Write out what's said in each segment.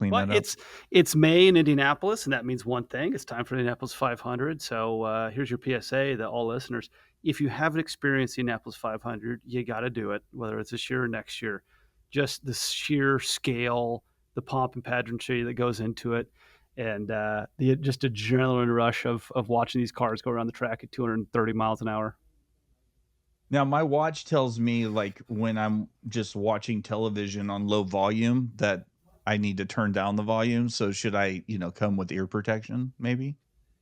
clean Well, that up. it's May in Indianapolis, and that means one thing. It's time for the Indianapolis 500. So here's your PSA to all listeners. If you haven't experienced the Indianapolis 500, you got to do it, whether it's this year or next year. Just the sheer scale, the pomp and pageantry that goes into it, and the just adrenaline rush of watching these cars go around the track at 230 miles an hour. Now, my watch tells me, like, when I'm just watching television on low volume that I need to turn down the volume. So should I, come with ear protection, maybe?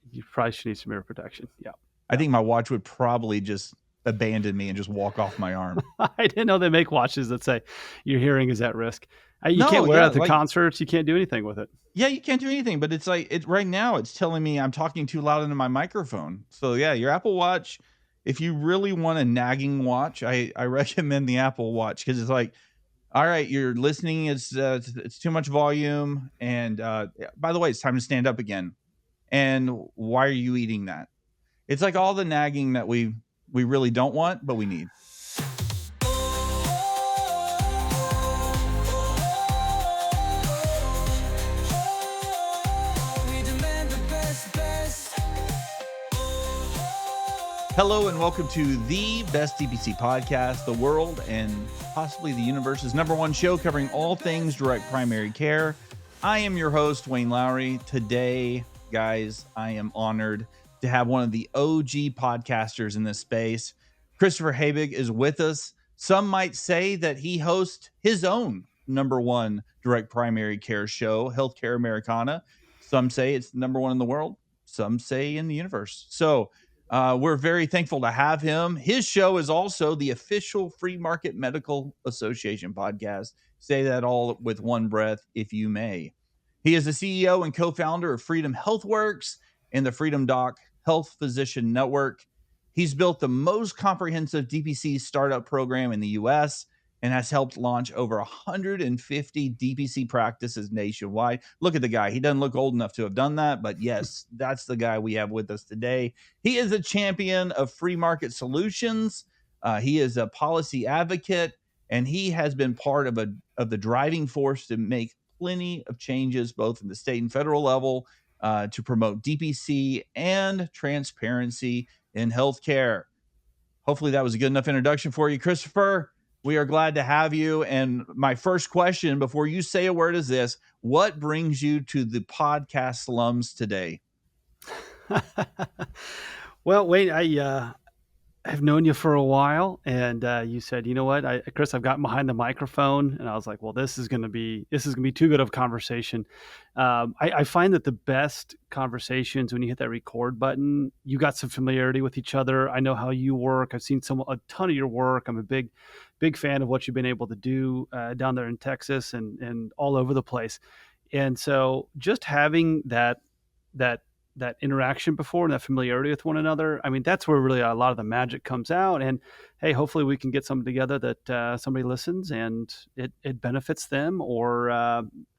You probably should need some air protection. Yeah. I think my watch would probably just abandon me and just walk off my arm. I didn't know they make watches that say your hearing is at risk. You No, can't wear it yeah, at the like, concerts. You can't do anything with it. yeah, you can't do anything, but it's like right now it's telling me I'm talking too loud into my microphone. So yeah, your Apple Watch, if you really want a nagging watch, I recommend the Apple Watch because it's like, all right, you're listening, it's too much volume, and yeah, by the way, it's time to stand up again. And why are you eating that? It's like all the nagging that we really don't want, but we need. Hello and welcome to the best DPC podcast, the world and possibly the universe's number one show covering all things direct primary care. I am your host, Wayne Lowry. Today, guys, I am honored to have one of the OG podcasters in this space. Christopher Habig is with us. Some might say that he hosts his own number one direct primary care show, Healthcare Americana. Some say it's number one in the world. Some say in the universe. So we're very thankful to have him. His show is also the official Free Market Medical Association podcast. Say that all with one breath, if you may. He is the CEO and co-founder of Freedom HealthWorks and the Freedom Doc Health Physician Network. He's built the most comprehensive DPC startup program in the U.S. and has helped launch over 150 DPC practices nationwide. Look at the guy. He doesn't look old enough to have done that, but yes, that's the guy we have with us today. He is a champion of free market solutions. He is a policy advocate, and he has been part of the driving force to make plenty of changes, both in the state and federal level, to promote DPC and transparency in healthcare. Hopefully that was a good enough introduction for you, Christopher. We are glad to have you. And my first question before you say a word is this: what brings you to the podcast slums today? Well, Wayne, I've known you for a while, and you said, you know what, Chris, I've gotten behind the microphone, and I was like, well, this is going to be too good of a conversation. I find that the best conversations when you hit that record button, you got some familiarity with each other. I know how you work. I've seen a ton of your work. I'm a big fan of what you've been able to do down there in Texas and all over the place. And so just having that interaction before and that familiarity with one another, I mean, that's where really a lot of the magic comes out. And hey, hopefully we can get something together that somebody listens and it benefits them or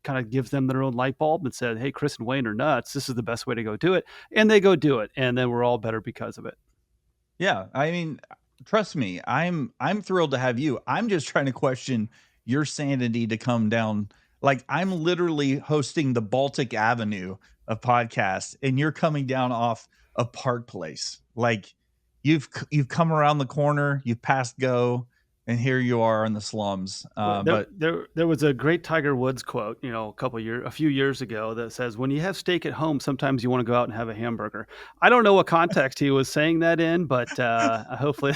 kind of gives them their own light bulb and said, hey, Chris and Wayne are nuts. This is the best way to go do it. And they go do it. And then we're all better because of it. Yeah, I mean, trust me, I'm thrilled to have you. I'm just trying to question your sanity to come down. Like, I'm literally hosting the Baltic Avenue of podcasts, and you're coming down off of Park Place. Like, you've come around the corner, you've passed go, and here you are in the slums. Well, But there was a great Tiger Woods quote, a few years ago that says, "When you have steak at home, sometimes you want to go out and have a hamburger." I don't know what context he was saying that in, but hopefully,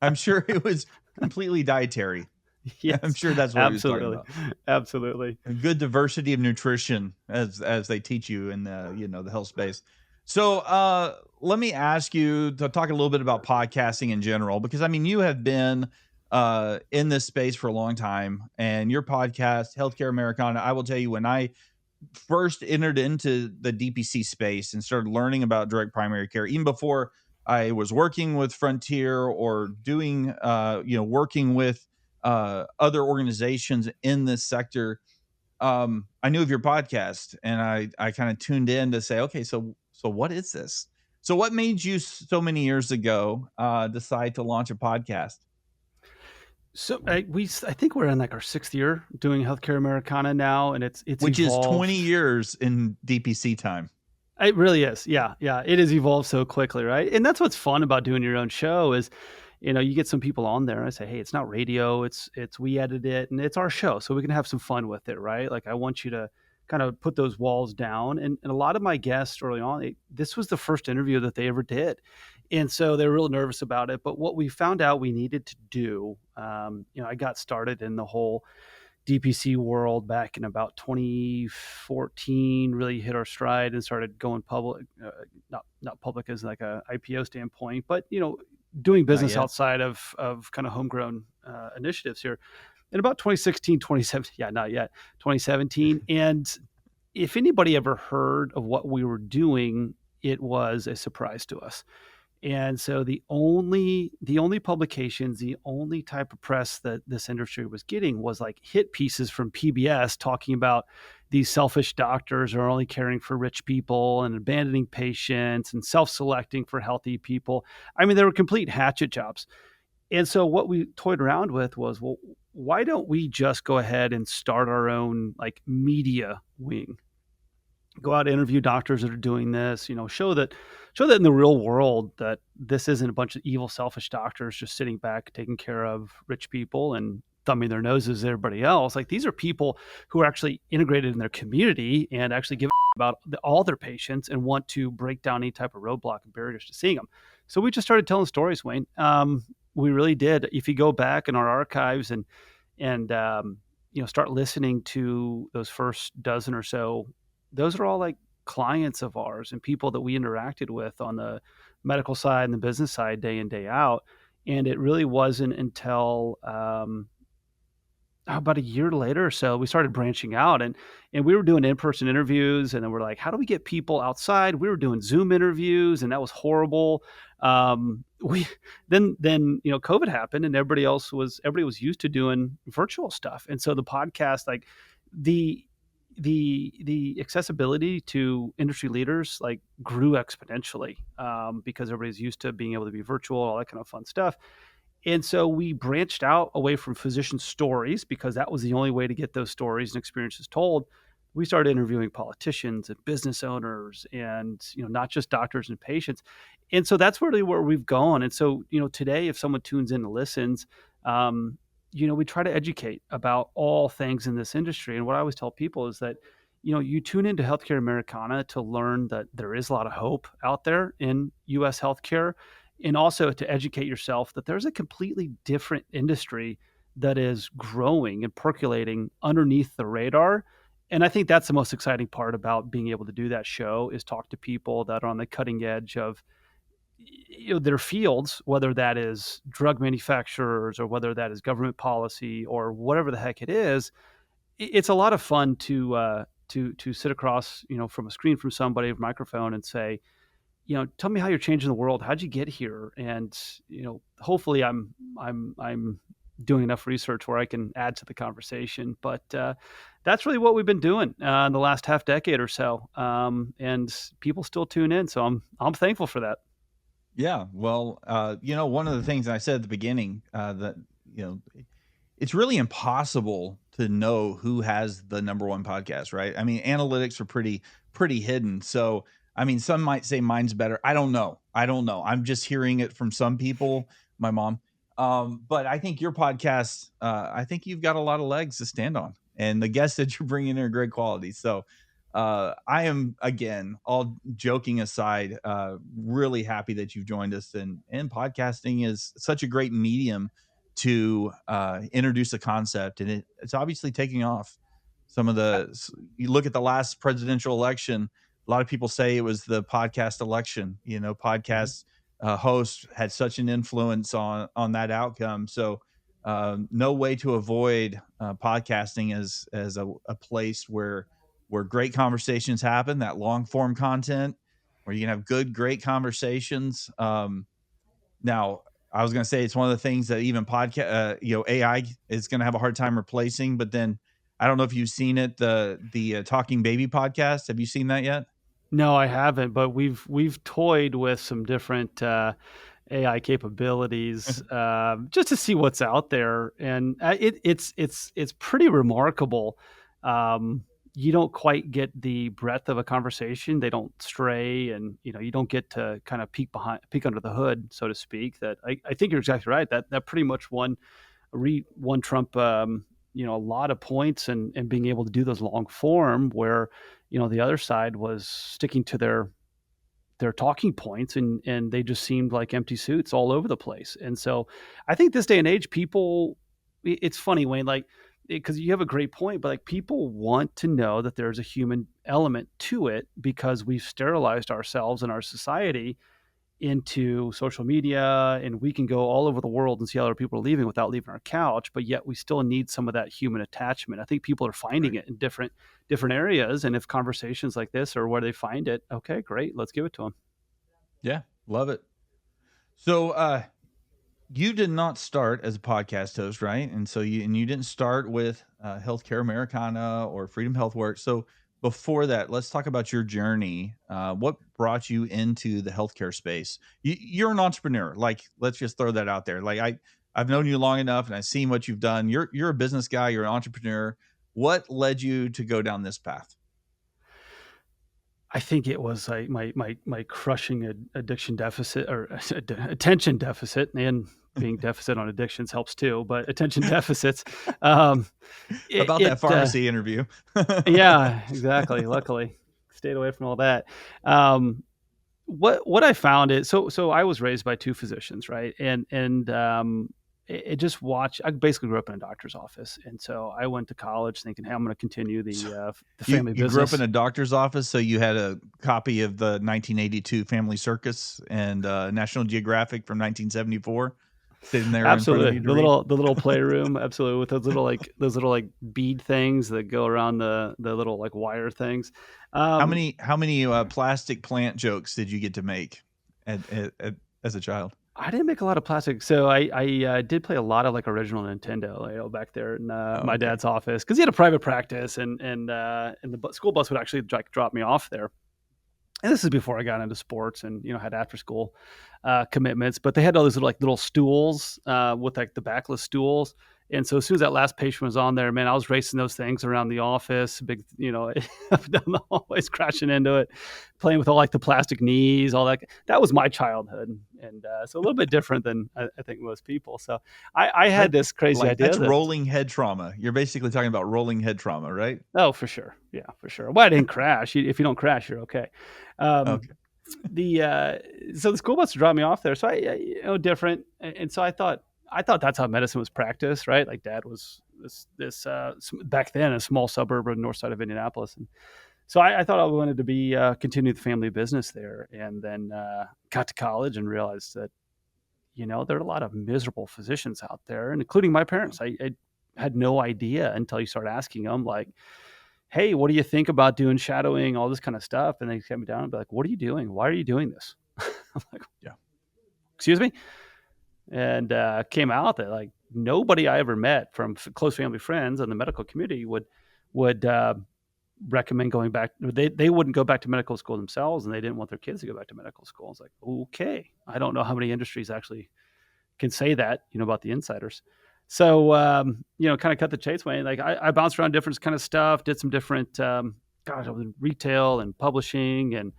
I'm sure it was completely dietary. I'm yes, sure that's what he was talking absolutely, about. absolutely. A good diversity of nutrition as they teach you in the the health space. So let me ask you to talk a little bit about podcasting in general, because I mean you have been in this space for a long time, and your podcast Healthcare Americana, I will tell you, when I first entered into the DPC space and started learning about direct primary care, even before I was working with Frontier or doing working with other organizations in this sector, I knew of your podcast, and I kind of tuned in to say, okay, so what is this? So what made you so many years ago decide to launch a podcast? So I think we're in like our sixth year doing Healthcare Americana now, and it's which is 20 evolved. years in DPC time. It really is. Yeah, yeah. It has evolved so quickly, right? And that's what's fun about doing your own show is, you get some people on there and I say, hey, it's not radio, it's we edit it and it's our show, so we can have some fun with it, right? Like I want you to kind of put those walls down. And a lot of my guests early on, this was the first interview that they ever did, and so they were real nervous about it. But what we found out we needed to do, I got started in the whole DPC world back in about 2014, really hit our stride and started going public. Not public as like a IPO standpoint, but doing Not business yet. outside of kind of homegrown initiatives here in about 2016, 2017. Yeah, not yet. 2017. And if anybody ever heard of what we were doing, it was a surprise to us. And so the only publications, the only type of press that this industry was getting was like hit pieces from PBS talking about these selfish doctors are only caring for rich people and abandoning patients and self-selecting for healthy people. I mean, they were complete hatchet jobs. And so what we toyed around with was, well, why don't we just go ahead and start our own like media wing? Go out, interview doctors that are doing this, show that in the real world that this isn't a bunch of evil, selfish doctors just sitting back taking care of rich people and thumbing their noses at everybody else. Like these are people who are actually integrated in their community and actually give a about all their patients and want to break down any type of roadblock and barriers to seeing them. So we just started telling stories, Wayne. We really did. If you go back in our archives and start listening to those first dozen or so, those are all like clients of ours and people that we interacted with on the medical side and the business side day in, day out. And it really wasn't until about a year later or so, we started branching out and we were doing in-person interviews. And then we're like, how do we get people outside? We were doing Zoom interviews and that was horrible. We then COVID happened and everybody was used to doing virtual stuff. And so the podcast, like the the accessibility to industry leaders like grew exponentially, because everybody's used to being able to be virtual, all that kind of fun stuff. And so we branched out away from physician stories because that was the only way to get those stories and experiences told. We started interviewing politicians and business owners and, not just doctors and patients. And so that's really where we've gone. And so, today, if someone tunes in and listens, we try to educate about all things in this industry. And what I always tell people is that, you tune into Healthcare Americana to learn that there is a lot of hope out there in US healthcare, and also to educate yourself that there's a completely different industry that is growing and percolating underneath the radar. And I think that's the most exciting part about being able to do that show is talk to people that are on the cutting edge of their fields, whether that is drug manufacturers or whether that is government policy or whatever the heck it is. It's a lot of fun to sit across from a screen from somebody with a microphone and say, tell me how you're changing the world. How'd you get here? And hopefully I'm doing enough research where I can add to the conversation. But that's really what we've been doing in the last half decade or so, and people still tune in. So I'm thankful for that. Yeah. Well, one of the things I said at the beginning, that, you know, it's really impossible to know who has the number one podcast, right? I mean, analytics are pretty hidden. So, I mean, some might say mine's better. I don't know. I don't know. I'm just hearing it from some people, my mom. But I think your podcast, I think you've got a lot of legs to stand on, and the guests that you're bringing in are great quality. So, I am, again, all joking aside, really happy that you've joined us. And podcasting is such a great medium to introduce a concept, and it's obviously taking off. You look at the last presidential election, a lot of people say it was the podcast election. Mhm. Podcast hosts had such an influence on that outcome. So no way to avoid podcasting as a place where great conversations happen, that long form content, where you can have great conversations. Now, I was going to say it's one of the things that even AI is going to have a hard time replacing. But then I don't know if you've seen it, the Talking Baby podcast. Have you seen that yet? No, I haven't, but we've toyed with some different AI capabilities, just to see what's out there, and it's pretty remarkable. Um, you don't quite get the breadth of a conversation. They don't stray, and you don't get to kind of peek under the hood, so to speak. That I think you're exactly right. That pretty much won Trump, a lot of points, and being able to do those long form where, the other side was sticking to their talking points, and they just seemed like empty suits all over the place. And so I think this day and age, people, it's funny, Wayne, like, because you have a great point, but like people want to know that there's a human element to it because we've sterilized ourselves and our society into social media, and we can go all over the world and see how other people are leaving without leaving our couch, but yet we still need some of that human attachment. I think people are finding Right. it in different areas, and if conversations like this are where they find it, okay, great, let's give it to them. Yeah, love it. So, you did not start as a podcast host, right? And so you didn't start with Healthcare Americana or Freedom Health Work. So before that, let's talk about your journey. What brought you into the healthcare space? You're an entrepreneur. Like, let's just throw that out there. Like, I've known you long enough, and I've seen what you've done. You're a business guy. You're an entrepreneur. What led you to go down this path? I think it was like my crushing addiction deficit, or attention deficit, and being deficit on addictions helps too, but attention deficits. Um, it, About that it pharmacy interview. Yeah, exactly. Luckily, stayed away from all that. Um, what I found is, so I was raised by two physicians, right? And it just watch. I basically grew up in a doctor's office, and so I went to college thinking, hey, I'm going to continue the You family you grew up in business. a doctor's office, so you had a copy of the 1982 Family Circus and, National Geographic from 1974 sitting there in front of Absolutely, you to the read? little playroom, absolutely, with those little like bead things that go around the little like wire things. How Um, many how many, plastic plant jokes did you get to make as a child? I didn't make a lot of plastic, so I did play a lot of like original Nintendo, back there in Oh, my okay. dad's office because he had a private practice, and the school bus would actually like drop me off there. And this is before I got into sports and had after school commitments. But they had all these little stools with like the backless stools. And so as soon as that last patient was on there, man, I was racing those things around the office, big, up and down the hallways, crashing into it, playing with all like the plastic knees, all that. That was my childhood, and so a little bit different than I think most people. So I had That this crazy idea that's that, rolling head trauma. You're basically talking about rolling head trauma, right? oh, for sure, yeah, for sure. Well, I didn't crash. If you don't crash, you're okay. Um, Okay. the So the school bus would drop me off there. So different. And so I thought that's how medicine was practiced, right? Like dad was back then a small suburb of the north side of Indianapolis. And so I thought I wanted to be continue the family business there. And then got to college and realized that, there are a lot of miserable physicians out there, and including my parents. I had no idea until you start asking them, like, hey, what do you think about doing shadowing, all this kind of stuff? And they sit me down and be like, what are you doing? Why are you doing this? I'm like, Yeah. excuse me? And came out that like nobody I ever met from close family friends in the medical community would recommend going back. They wouldn't go back to medical school themselves, and they didn't want their kids to go back to medical school. It's like, okay, I don't know how many industries actually can say that, about the insiders. So, kind of cut the chase way. Like I bounced around different kind of stuff, did some different, gosh, I was in retail and publishing and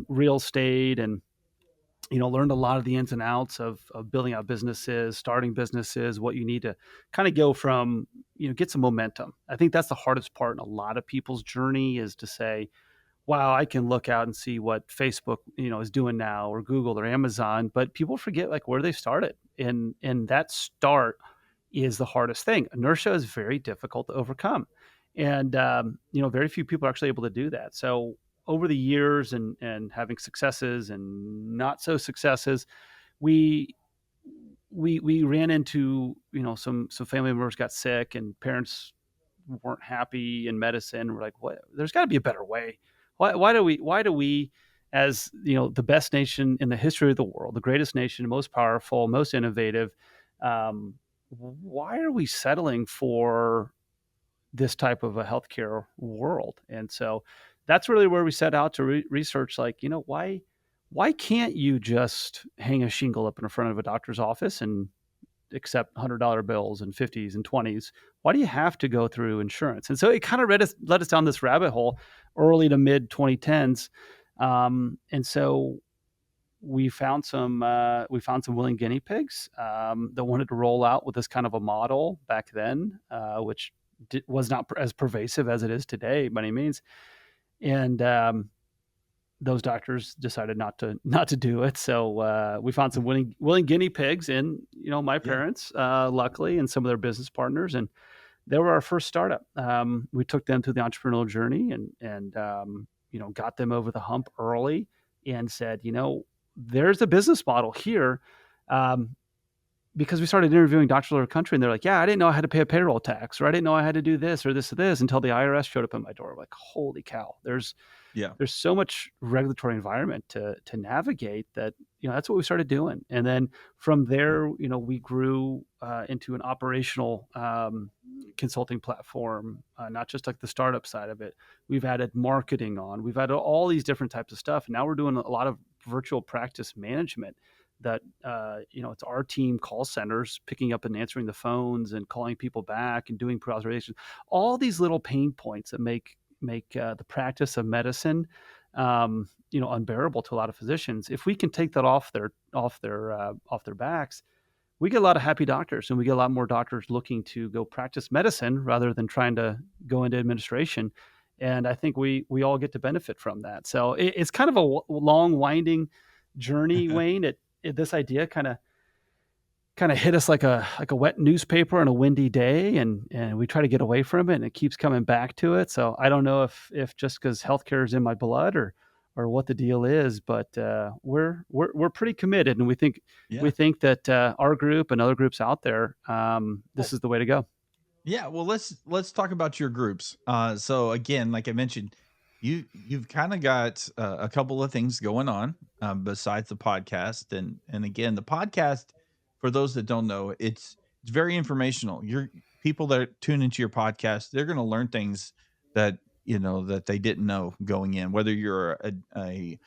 real estate, and, learned a lot of the ins and outs of building out businesses, starting businesses, what you need to kind of go from, get some momentum. I think that's the hardest part in a lot of people's journey, is to say, wow, I can look out and see what Facebook, is doing now, or Google or Amazon, but people forget like where they started. And that start is the hardest thing. Inertia is very difficult to overcome. And very few people are actually able to do that. So over the years, and having successes and not so successes, we we ran into, some family members got sick, and parents weren't happy in medicine. We're like, what? There's got to be a better way. Why do we, as the best nation in the history of the world, the greatest nation, most powerful, most innovative, why are we settling for this type of a healthcare world? And so that's really where we set out to research, like, why can't you just hang a shingle up in front of a doctor's office and accept $100 bills and 50s and 20s? Why do you have to go through insurance? And so it kind of led us down this rabbit hole early to mid 2010s. And so we found some willing guinea pigs that wanted to roll out with this kind of a model back then, which was not as pervasive as it is today by any means. And those doctors decided not to do it. So we found some willing guinea pigs in my Yeah. parents, luckily, and some of their business partners, and they were our first startup. We took them through the entrepreneurial journey and got them over the hump early and said, there's a business model here. Because we started interviewing doctors all over the country, and they're like, yeah, I didn't know I had to pay a payroll tax, or I didn't know I had to do this or this or this, until the IRS showed up at my door. I'm like, holy cow, there's Yeah. so much regulatory environment to navigate that, that's what we started doing. And then from there, we grew into an operational consulting platform, not just like the startup side of it. We've added marketing on, we've added all these different types of stuff. And now we're doing a lot of virtual practice management that, it's our team call centers picking up and answering the phones and calling people back and doing pre-authorization, all these little pain points that make the practice of medicine, unbearable to a lot of physicians. If we can take that off their backs, we get a lot of happy doctors, and we get a lot more doctors looking to go practice medicine rather than trying to go into administration. And I think we all get to benefit from that. So it's kind of a long, winding journey, Wayne. This idea kind of hit us like a wet newspaper on a windy day, and we try to get away from it, and it keeps coming back to it. So I don't know if just because healthcare is in my blood or what the deal is, but we're pretty committed, and we think Yeah. that our group and other groups out there, this is the way to go. Yeah, well, let's talk about your groups. So again, like I mentioned, you've kind of got a couple of things going on besides the podcast, and again, the podcast, for those that don't know, it's very informational. Your people that tune into your podcast, they're going to learn things that that they didn't know going in. Whether you're a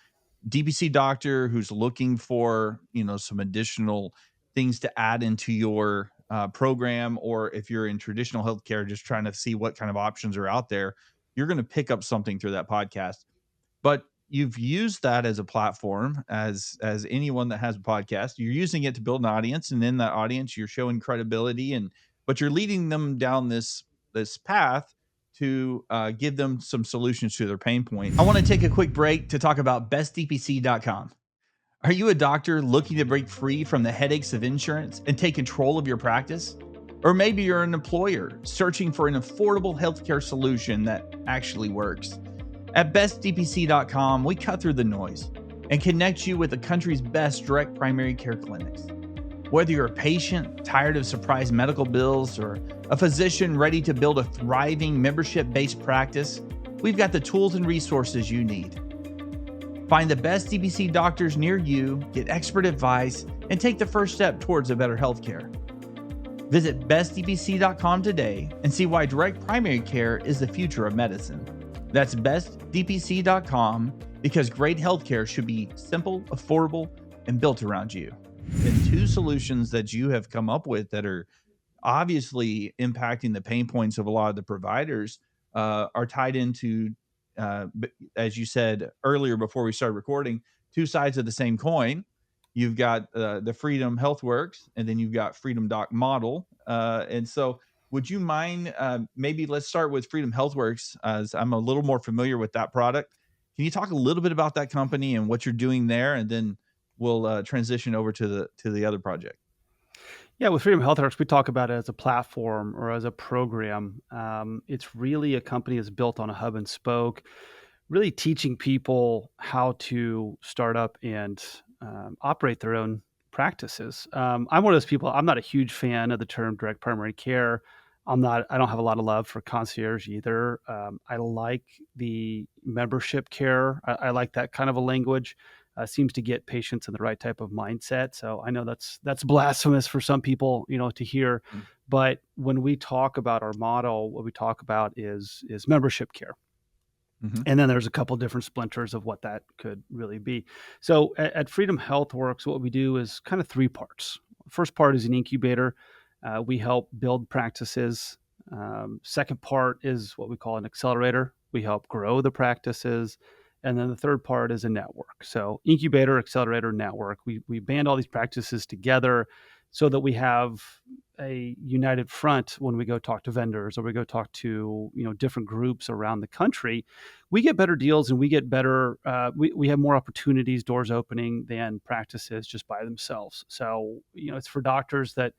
DPC doctor who's looking for some additional things to add into your program, or if you're in traditional healthcare just trying to see what kind of options are out there, you're going to pick up something through that podcast. But you've used that as a platform, as anyone that has a podcast, you're using it to build an audience, and in that audience you're showing credibility, but you're leading them down this path to give them some solutions to their pain point. I want to take a quick break to talk about bestdpc.com. Are you a doctor looking to break free from the headaches of insurance and take control of your practice? Or maybe you're an employer searching for an affordable healthcare solution that actually works. At bestdpc.com, we cut through the noise and connect you with the country's best direct primary care clinics. Whether you're a patient tired of surprise medical bills or a physician ready to build a thriving membership-based practice, we've got the tools and resources you need. Find the best DPC doctors near you, get expert advice, and take the first step towards a better healthcare. Visit bestdpc.com today and see why direct primary care is the future of medicine. That's bestdpc.com, because great healthcare should be simple, affordable, and built around you. And two solutions that you have come up with that are obviously impacting the pain points of a lot of the providers are tied into, as you said earlier before we started recording, two sides of the same coin. You've got the Freedom HealthWorks, and then you've got Freedom Doc Model. And so would you mind, maybe let's start with Freedom HealthWorks, as I'm a little more familiar with that product. Can you talk a little bit about that company and what you're doing there? And then we'll transition over to the other project. Yeah, with Freedom HealthWorks, we talk about it as a platform or as a program. It's really a company that's built on a hub and spoke, really teaching people how to start up and operate their own practices. I'm one of those people. I'm not a huge fan of the term direct primary care. I don't have a lot of love for concierge either. I like the membership care. I like that kind of a language. Seems to get patients in the right type of mindset. So I know that's blasphemous for some people, to hear. But when we talk about our model, what we talk about is membership care. Hmm. And then there's a couple different splinters of what that could really be. So at Freedom HealthWorks, what we do is kind of three parts. First part is an incubator. We help build practices. Second part is what we call an accelerator. We help grow the practices. And then the third part is a network. So incubator, accelerator, network. We band all these practices together so that we have a united front when we go talk to vendors or we go talk to different groups around the country. We get better deals and we get better we have more opportunities, doors opening than practices just by themselves. So it's for doctors that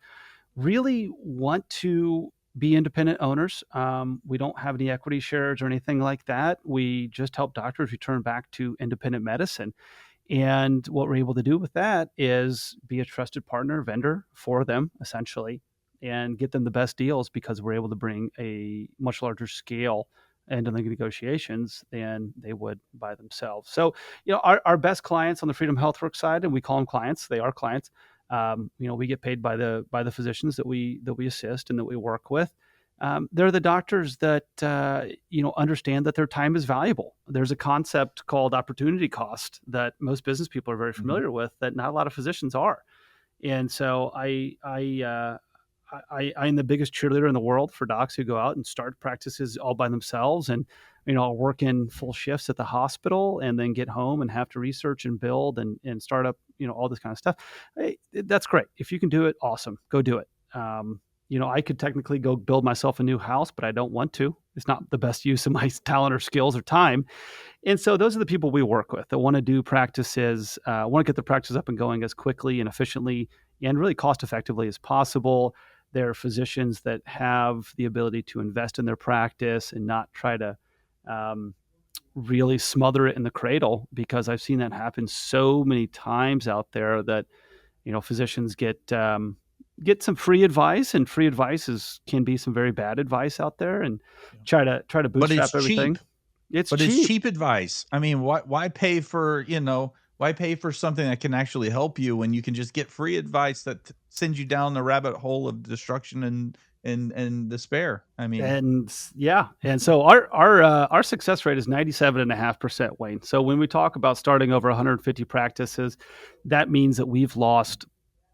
really want to be independent owners. We don't have any equity shares or anything like that. We just help doctors return back to independent medicine. And what we're able to do with that is be a trusted partner, vendor for them, essentially, and get them the best deals because we're able to bring a much larger scale into the negotiations than they would by themselves. So, our best clients on the Freedom HealthWorks side, and we call them clients, they are clients. We get paid by the physicians that we assist and that we work with. They're the doctors that understand that their time is valuable. There's a concept called opportunity cost that most business people are very Hmm. familiar with that not a lot of physicians are. And so I am the biggest cheerleader in the world for docs who go out and start practices all by themselves and work in full shifts at the hospital and then get home and have to research and build and start up all this kind of stuff. Hey, that's great. If you can do it, awesome. Go do it. I could technically go build myself a new house, but I don't want to. It's not the best use of my talent or skills or time. And so those are the people we work with that want to do practices, want to get the practice up and going as quickly and efficiently and really cost effectively as possible. They're physicians that have the ability to invest in their practice and not try to um, really smother it in the cradle, because I've seen that happen so many times out there that physicians get some free advice, and free advice can be some very bad advice out there, and Yeah. try to But it's bootstrap cheap. everything. It's But it's cheap. cheap advice. I mean, why pay for something that can actually help you when you can just get free advice that sends you down the rabbit hole of destruction and despair? I mean, And yeah, and so our success rate is 97.5%, Wayne. So when we talk about starting over 150 practices, that means that we've lost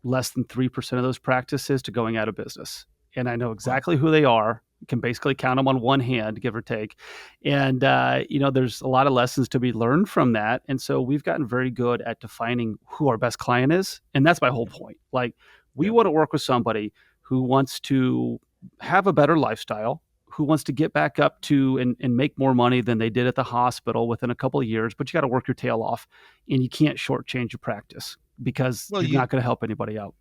less than 3% of those practices to going out of business. And I know wow. exactly who they are. Can basically count them on one hand, give or take. And there's a lot of lessons to be learned from that. And so we've gotten very good at defining who our best client is, and that's my whole Yeah. point. Like, we Yeah. want to work with somebody who wants to have a better lifestyle, who wants to get back up to and make more money than they did at the hospital within a couple of years, but you got to work your tail off, and you can't shortchange your practice because Well, you're not going to help anybody out.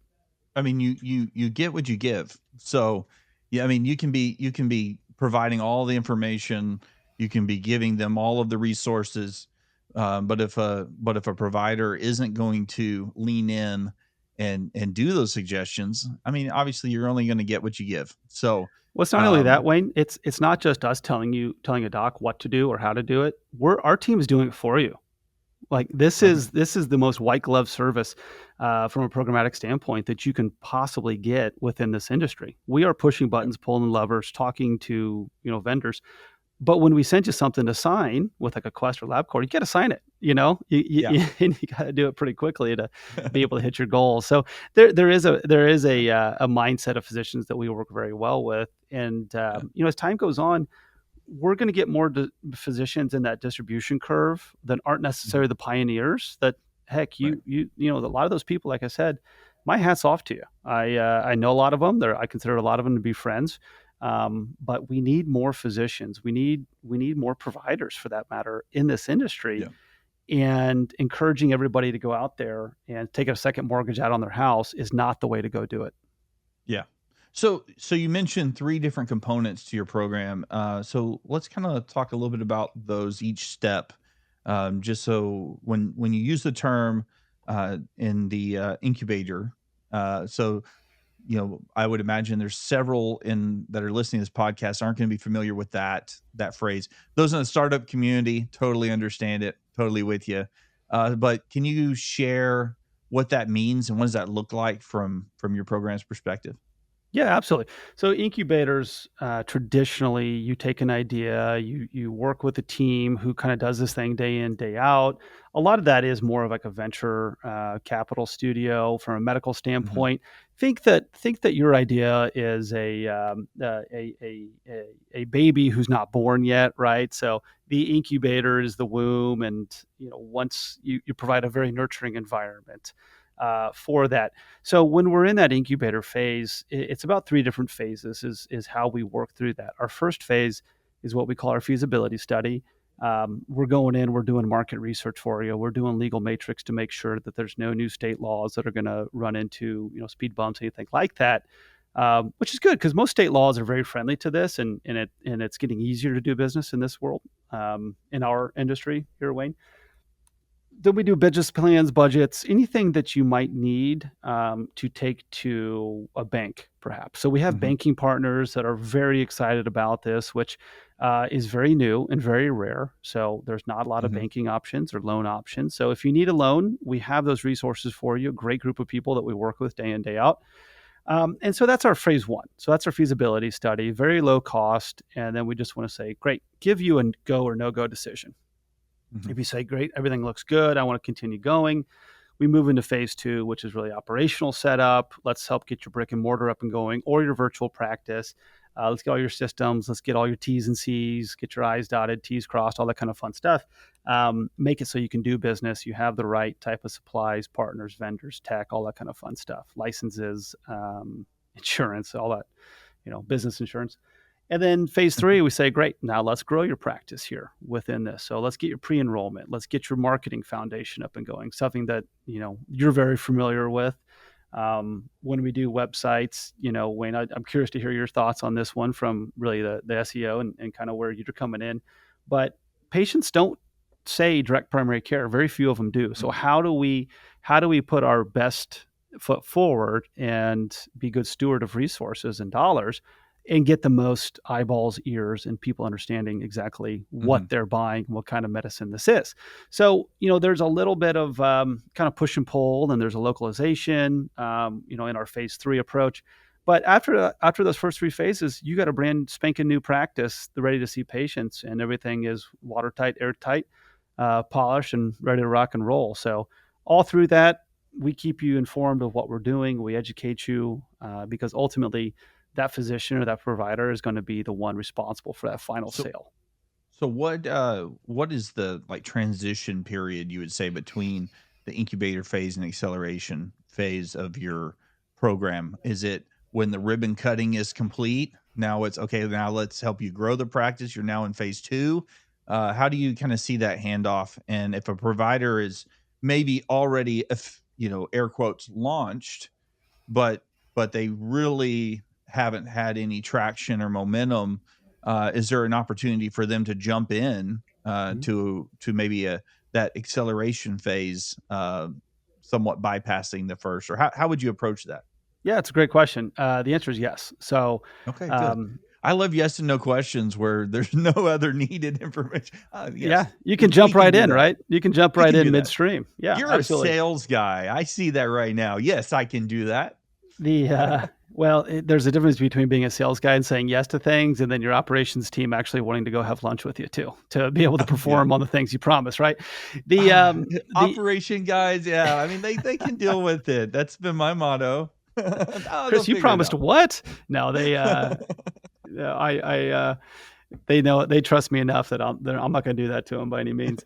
I mean, you get what you give. So, yeah, I mean, you can be providing all the information, you can be giving them all of the resources, but if a provider isn't going to lean in and do those suggestions, I mean, obviously you're only going to get what you give. So, Well, it's not only that, um, Wayne. It's not just us telling a doc what to do or how to do it. Our team is doing it for you. Like, this okay, is this is the most white glove service from a programmatic standpoint that you can possibly get within this industry. We are pushing yeah, buttons, pulling levers, talking to vendors. But when we send you something to sign with like a Quest or LabCorp, you got to sign it. yeah, And you got to do it pretty quickly to be able to hit your goals. So there is a mindset of physicians that we work very well with, and yeah, as time goes on, we're going to get more physicians in that distribution curve that aren't mhm, necessarily the pioneers. That heck, right, a lot of those people, like I said, my hat's off to you. I know a lot of them. I consider a lot of them to be friends. But we need more physicians. We need more providers, for that matter, in this industry. yeah. And encouraging everybody to go out there and take a second mortgage out on their house is not the way to go do it. Yeah. So you mentioned 3 different components to your program. So let's kinda talk a little bit about those each step, just so when you use the term, in the, incubator, so, I would imagine there's several in that are listening to this podcast aren't gonna be familiar with that phrase. Those in the startup community totally understand it, totally with you. But can you share what that means and what does that look like from your program's perspective? Yeah, absolutely. So incubators, traditionally, you take an idea, you work with a team who kind of does this thing day in, day out. A lot of that is more of like a venture capital studio from a medical Hmm. standpoint. Think that your idea is a baby who's not born yet, right? So the incubator is the womb, and once you provide a very nurturing environment for that. So when we're in that incubator phase, it's about three different phases is how we work through that. Our first phase is what we call our feasibility study. We're going in, we're doing market research for you. We're doing legal matrix to make sure that there's no new state laws that are going to run into speed bumps, anything like that. Which is good because most state laws are very friendly to this, and it's getting easier to do business in this world, in our industry here, Wayne. Then we do business plans, budgets, anything that you might need to take to a bank, perhaps. So we have Hmm. banking partners that are very excited about this, which is very new and very rare. So there's not a lot of Hmm. banking options or loan options. So if you need a loan, we have those resources for you. A great group of people that we work with day in, day out. And so that's our phase one. So that's our feasibility study, very low cost. And then we just want to say, great, give you a go or no go decision. Hmm. If you say, great, everything looks good, I want to continue going, we move into phase two, which is really operational setup. Let's help get your brick and mortar up and going, or your virtual practice. Let's get all your systems. Let's get all your T's and C's, get your I's dotted, T's crossed, all that kind of fun stuff. Make it so you can do business. You have the right type of supplies, partners, vendors, tech, all that kind of fun stuff, licenses, insurance, all that, business insurance. And then phase three, we say, great, now let's grow your practice here within this. So let's get your pre-enrollment. Let's get your marketing foundation up and going, something that, you're very familiar with. When we do websites, Wayne, I'm curious to hear your thoughts on this one from really the SEO and kind of where you're coming in. But patients don't say direct primary care. Very few of them do. So how do we put our best foot forward and be good steward of resources and dollars and get the most eyeballs, ears, and people understanding exactly Hmm. what they're buying, what kind of medicine this is. So, there's a little bit of kind of push and pull, and there's a localization, in our phase three approach. But after those first three phases, you got a brand spanking new practice, ready to see patients, and everything is watertight, airtight, polished, and ready to rock and roll. So, all through that, we keep you informed of what we're doing. We educate you because ultimately, that physician or that provider is going to be the one responsible for that final So sale. So what is the like transition period you would say between the incubator phase and acceleration phase of your program? Is it when the ribbon cutting is complete? Now it's okay, now let's help you grow the practice. You're now in phase 2. How do you kind of see that handoff? And if a provider is maybe already air quotes launched, but they really haven't had any traction or momentum. Is there an opportunity for them to jump in Mhm. to maybe a that acceleration phase, somewhat bypassing the first, or how would you approach that? Yeah, it's a great question. The answer is yes. So, Okay, good. um, I love yes and no questions where there's no other needed information. yeah, Yes, you can we jump can right do in, that. right? You can jump We right can in do that. midstream. Yeah, You're a absolutely. sales guy. I see that right now. Yes, I can do that. There's a difference between being a sales guy and saying yes to things, and then your operations team actually wanting to go have lunch with you too, to be able to Yeah. perform on the things you promise, right? The Operation guys, yeah, I mean, they can deal with it. That's been my motto. Oh, they'll Chris, you figure it promised out. what? No, I they know they trust me enough that I'm not going to do that to them by any means.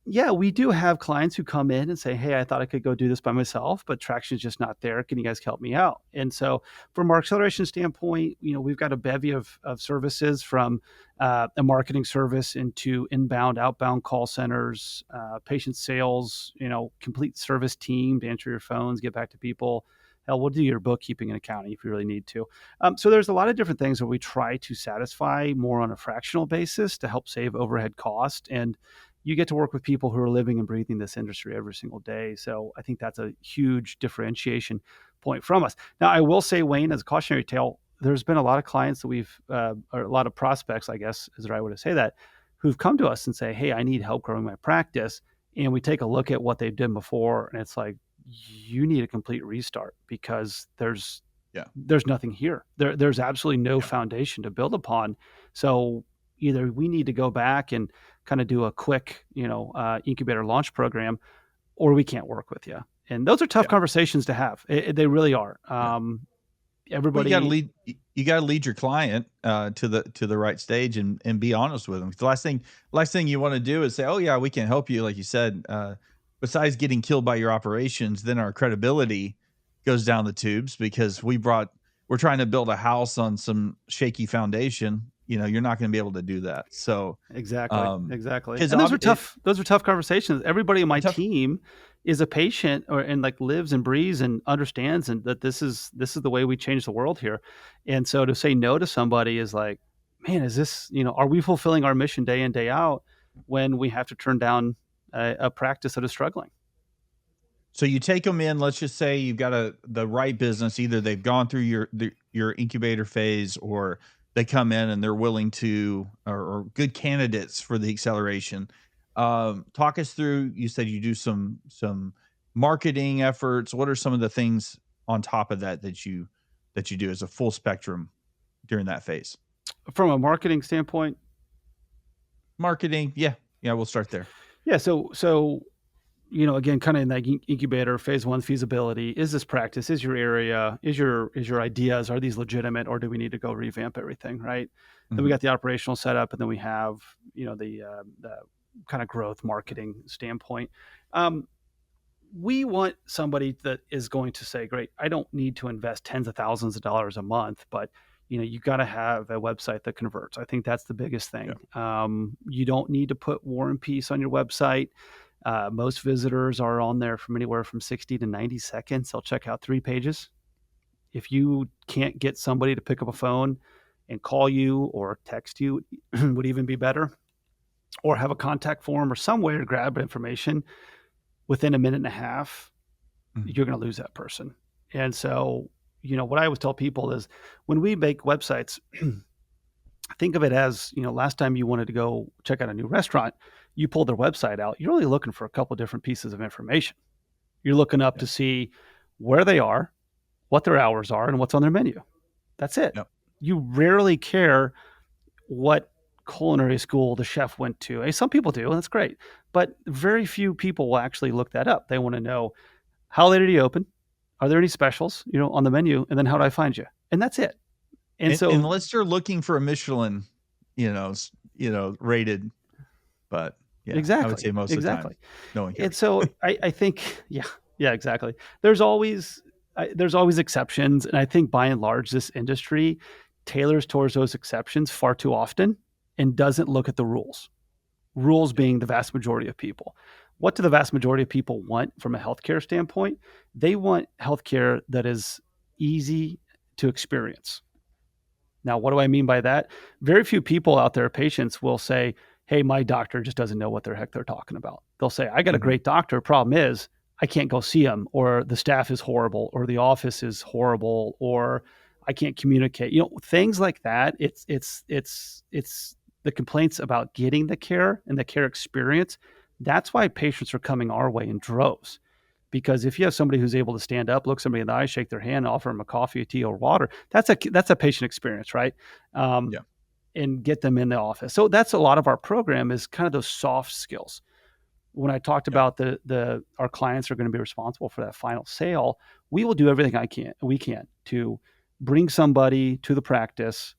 Yeah, we do have clients who come in and say, "Hey, I thought I could go do this by myself, but traction's just not there. Can you guys help me out?" And so, from our acceleration standpoint, we've got a bevy of services from a marketing service into inbound, outbound call centers, patient sales, complete service team to answer your phones, get back to people. Hell, we'll do your bookkeeping and accounting if you really need to. So there's a lot of different things that we try to satisfy more on a fractional basis to help save overhead cost. And you get to work with people who are living and breathing this industry every single day. So I think that's a huge differentiation point from us. Now, I will say, Wayne, as a cautionary tale, there's been a lot of clients that or a lot of prospects, I guess, is the right way to say that, who've come to us and say, "Hey, I need help growing my practice." And we take a look at what they've done before, and it's like, you need a complete restart because Yeah. there's nothing here. There's absolutely no Yeah. foundation to build upon. So either we need to go back and kind of do a quick, incubator launch program, or we can't work with you. And those are tough Yeah. conversations to have. They really are. Yeah. Well, Everybody, you got to lead your client to the right stage and be honest with them. 'Cause the last thing you want to do is say, "Oh yeah, we can help you," like you said. Besides getting killed by your operations, then our credibility goes down the tubes because we're trying to build a house on some shaky foundation. You're not going to be able to do that. So, exactly. because And those are tough conversations. Everybody on my tough. team is a patient and like lives and breathes and understands and that this is the way we change the world here. And so to say no to somebody is like, man, is this, are we fulfilling our mission day in, day out when we have to turn down a practice that is struggling? So you take them in. Let's just say you've got the right business. Either they've gone through your incubator phase, or they come in and they're willing to, or good candidates for the acceleration. Talk us through. You said you do some marketing efforts. What are some of the things on top of that you do as a full spectrum during that phase? From a marketing standpoint, Marketing, yeah, yeah. We'll start there. yeah. So again, kind of in that incubator phase one feasibility, is this practice, is your area, is your ideas, are these legitimate, or do we need to go revamp everything, right? Then we Mhm. got the operational setup, and then we have, the kind of growth marketing standpoint. Um, we want somebody that is going to say, great, I don't need to invest tens of thousands of dollars a month, but you got to have a website that converts. I think that's the biggest Yeah. thing. You don't need to put War and Peace on your website. Most visitors are on there from anywhere from 60 to 90 seconds. They'll check out 3 pages. If you can't get somebody to pick up a phone and call you or text you, would even be better, or have a contact form or some way to grab information within a minute and a half, Mhm. you're going to lose that person. And so, what I always tell people is when we make websites, think of it as, last time you wanted to go check out a new restaurant, you pulled their website out. You're only looking for a couple different pieces of information. You're looking up Yeah. to see where they are, what their hours are, and what's on their menu. That's it. Yep. You rarely care what culinary school the chef went to. Hey, some people do, and that's great. But very few people will actually look that up. They want to know, how late are you open? Are there any specials, on the menu? And then how do I find you? And that's it. And And so unless you're looking for a Michelin, rated, but yeah, I would exactly, say most of the time, exactly. no one And cares. so I think, yeah, yeah, exactly. There's always exceptions, and I think by and large, this industry tailors towards those exceptions far too often and doesn't look at the rules. Rules Yeah. being the vast majority of people. What do the vast majority of people want from a healthcare standpoint? They want healthcare that is easy to experience. Now, what do I mean by that? Very few people out there, patients, will say, hey, my doctor just doesn't know what the heck they're talking about. They'll say, I got a Mhm. great doctor. Problem is, I can't go see him, or the staff is horrible, or the office is horrible, or I can't communicate. Things like that. It's the complaints about getting the care and the care experience. That's why patients are coming our way in droves. Because if you have somebody who's able to stand up, look somebody in the eye, shake their hand, offer them a coffee, a tea, or water, that's a patient experience, right? Um, Yeah. and get them in the office. So that's a lot of our program is kind of those soft skills. When I talked Yeah. about the our clients are going to be responsible for that final sale, we will do everything we can to bring somebody to the practice,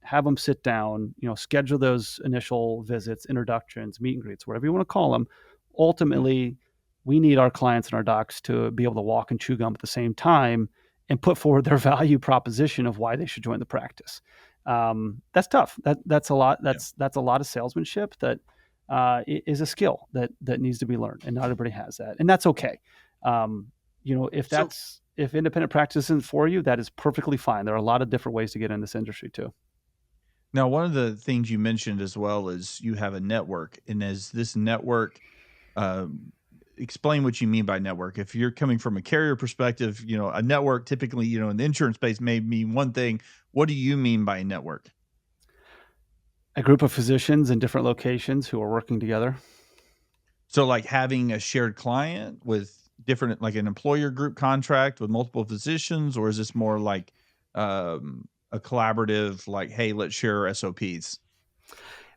have them sit down, schedule those initial visits, introductions, meet and greets, whatever you want to call them. Yeah. Ultimately, we need our clients and our docs to be able to walk and chew gum at the same time and put forward their value proposition of why they should join the practice. That's tough. That's a lot. Yeah. That's a lot of salesmanship that is a skill that needs to be learned, and not everybody has that, and that's okay. If So if independent practice isn't for you, that is perfectly fine. There are a lot of different ways to get in this industry too. now one of the things you mentioned as well is you have a network, and as this network, um, explain what you mean by network. If you're coming from a carrier perspective, a network typically, in the insurance space may mean one thing. What do you mean by a network? A group of physicians in different locations who are working together. So, like having a shared client with different, like an employer group contract with multiple physicians, or is this more like a collaborative, like, hey, let's share SOPs?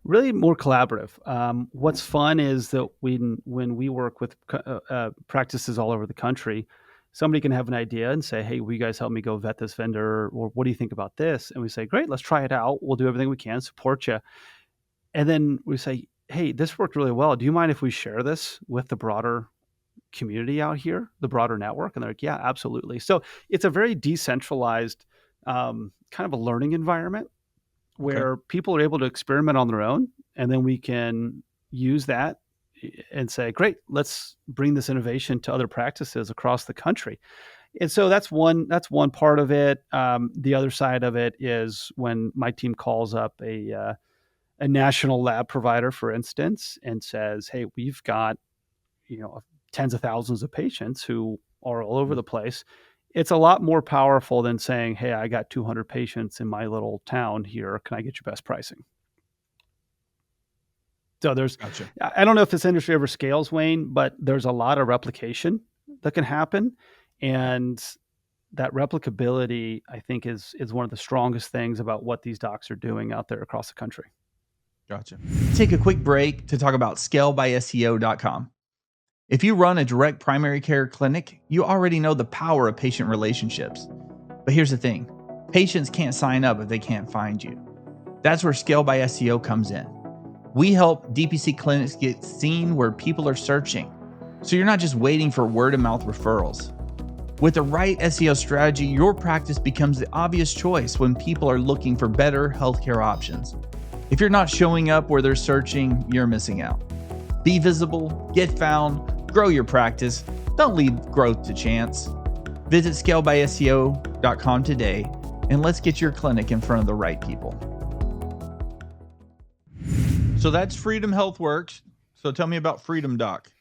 Really more collaborative. What's fun is that when we work with practices all over the country, somebody can have an idea and say, "Hey, will you guys help me go vet this vendor?" Or "What do you think about this?" And we say, "Great, let's try it out. We'll do everything we can, support you." And then we say, "Hey, this worked really well. Do you mind if we share this with the broader community out here, the broader network?" And they're like, "Yeah, absolutely." So it's a very decentralized kind of a learning environment Okay. where people are able to experiment on their own, and then we can use that and say, "Great, let's bring this innovation to other practices across the country." And so that's one part of it. The other side of it is when my team calls up a national lab provider, for instance, and says, "Hey, we've got tens of thousands of patients who are all over Mhm. the place." It's a lot more powerful than saying, "Hey, I got 200 patients in my little town here. Can I get you best pricing?" So Gotcha. I don't know if this industry ever scales, Wayne, but there's a lot of replication that can happen. Yeah. And that replicability, I think, is one of the strongest things about what these docs are doing out there across the country. Gotcha. Take a quick break to talk about scalebyseo.com. If you run a direct primary care clinic, you already know the power of patient relationships. But here's the thing, patients can't sign up if they can't find you. That's where Scale by SEO comes in. We help DPC clinics get seen where people are searching. So you're not just waiting for word of mouth referrals. With the right SEO strategy, your practice becomes the obvious choice when people are looking for better healthcare options. If you're not showing up where they're searching, you're missing out. Be visible, get found, grow your practice. Don't leave growth to chance. Visit scalebyseo.com today and let's get your clinic in front of the right people. So that's Freedom Health Works. So tell me about Freedom Doc.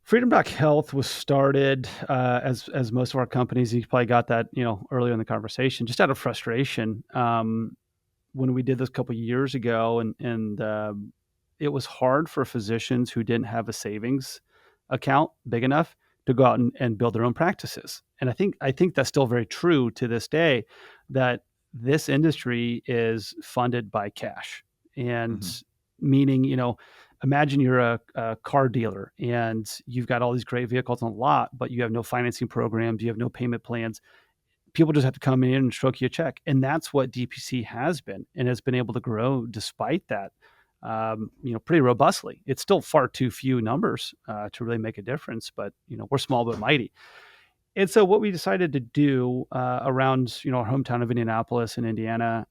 Freedom Doc Health was started as most of our companies. You probably got that earlier in the conversation, just out of frustration. When we did this a couple of years ago, and it was hard for physicians who didn't have a savings account big enough to go out and build their own practices. And I think that's still very true to this day, that this industry is funded by cash. And Mm-hmm. meaning, imagine you're a car dealer and you've got all these great vehicles on the lot, but you have no financing programs, you have no payment plans. People just have to come in and stroke you a check. And that's what DPC has been and has been able to grow despite that, pretty robustly. It's still far too few numbers to really make a difference, but, we're small but mighty. And so what we decided to do around, our hometown of Indianapolis in Indiana,